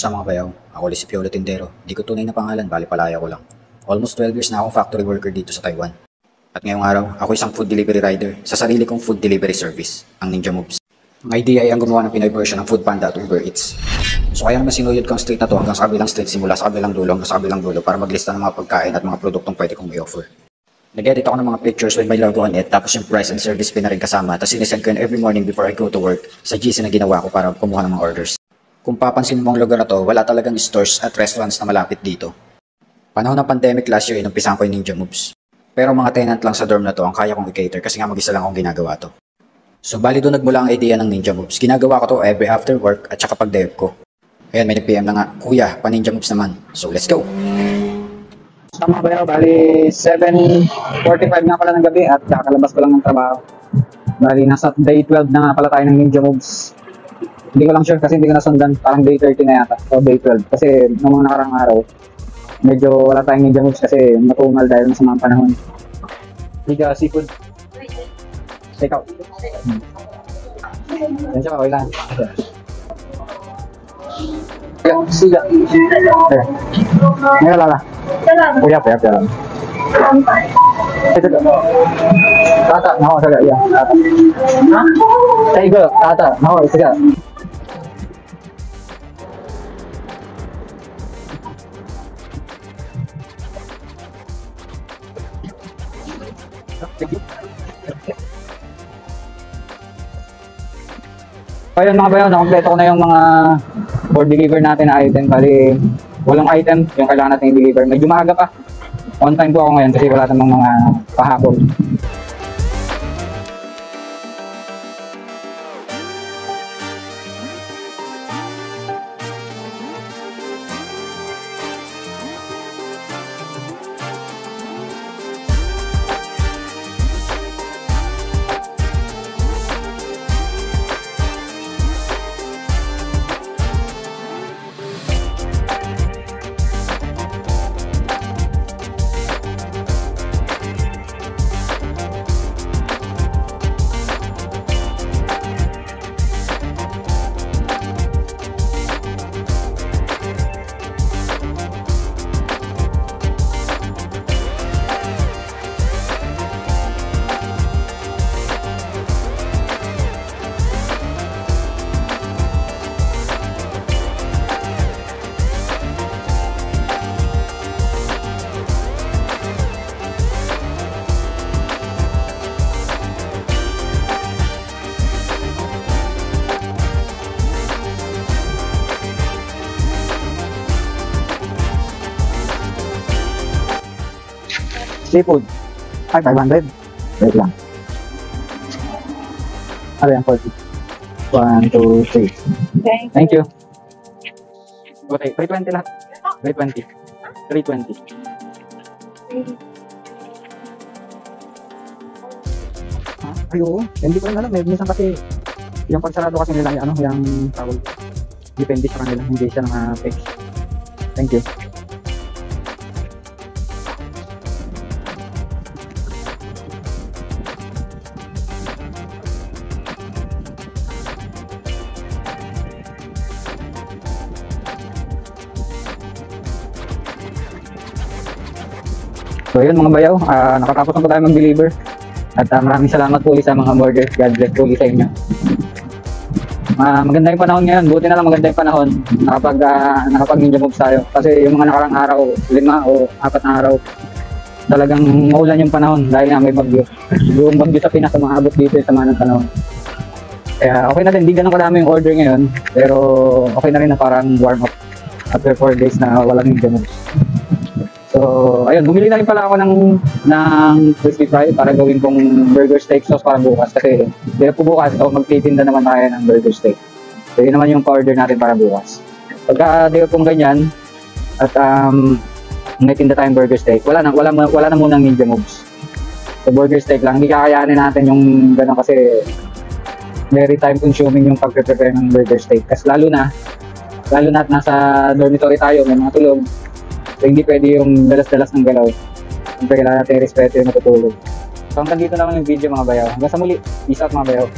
Kamusta mga bayaw? Ako ulit si Piolo Tindero. Di ko tunay na pangalan, bali palaya ko lang. Almost 12 years na akong factory worker dito sa Taiwan. At ngayong araw, ako isang food delivery rider sa sarili kong food delivery service, ang Ninja Moves. Ang idea ay ang gumawa ng Pinoy version ng Food Panda at Uber Eats. So kaya naman sinuyod ko ang street na to hanggang sa kabilang street simula sa kabilang dulo hanggang sa kabilang dulo para maglista ng mga pagkain at mga produktong pwede kong i-offer. Nag-edit ako ng mga pictures with my logo on it, tapos yung price and service fee na rin kasama, tapos sinesend ko yun every morning before I go to work sa GC na ginawa ko para kumuha ng mga orders. Kung papansin mo ang lugar na to, wala talagang stores at restaurants na malapit dito. Panahon ng pandemic last year, inumpisan ko yung Ninja Moves. Pero mga tenant lang sa dorm na to ang kaya kong i-cater kasi nga mag-isa lang akong ginagawa to. So bali doon nagmula ang idea ng Ninja Moves. Ginagawa ko to every after work at saka pag day ko. Ayan, may nag-PM na nga, Kuya, pa-Ninja Moves naman. So let's go! Tama ba yun? Bali 7:45 nga pala ng gabi at kakalabas ko lang ng trabaho. Bali nasa day 12 na nga pala tayo ng Ninja Moves. Hindi ko lang sure kasi hindi ko nasundan, parang day 30 na yata o day 12 kasi nung mga nakarang araw medyo wala tayong Ninja Moves kasi matumal dahil sa mga panahon. Liga seafood. Take out. Yan siya, okay lang. Siga. Ngayon lala. Uyap. Tata, naho saga iya. Tata. Tiger, tata, naho saga. Ayun mga bayan, nakompleto ko na yung mga for deliver natin na item. Bali, walang item yung kailangan natin i-deliver. Medyo maaga pa. On time po ako ngayon kasi wala namang mga pahapon. Seafood. Ay, 500. Wait lang. Ano yan, 40? 1, 2, 3. Thank you. Okay, 320 lahat. 320. 320. Ay, oo. Hindi ko rin alam. May minsan kasi yung pagsarado kasi nila, yung tawag. Depende sa kanila. Hindi siya naka-fix. Thank you. So yun mga bayaw, nakatapos na po tayo mag-deliver at maraming salamat po ulit sa mga orders. God bless po ulit sa inyo. Maganda yung panahon ngayon, buti na lang maganda yung panahon nakapag Ninja Moves tayo kasi yung mga nakarang araw, 5 o 4 na araw talagang maulan yung panahon dahil nga may bagyo. Yung bagyo sa Pinas umaabot dito sa mga panahon. Kaya okay na din, hindi ganun kadami yung order ngayon pero okay na rin na parang warm up after 4 days na walang Ninja Moves. So, ayun, bumili na rin pala ako ng crispy fry para gawin kong burger steak sauce para bukas. Kasi, dito po bukas, magtitinda naman tayo ng burger steak. So, yun naman yung pa-order natin para bukas. Pagka dito pong ganyan, at may tinda tayong burger steak, wala na munang Ninja Moves. So, burger steak lang, hindi kakayanin natin yung gano'n kasi very time consuming yung pag-prepare ng burger steak. Kasi lalo na nasa dormitory tayo, may mga tulog. So, hindi pwede yung dalas-dalas ng galaw. Siyempre, kailangan natin respeto yung natutulog. So, hanggang dito naman yung video mga bayaw. Hanggang sa muli. Peace out mga bayaw.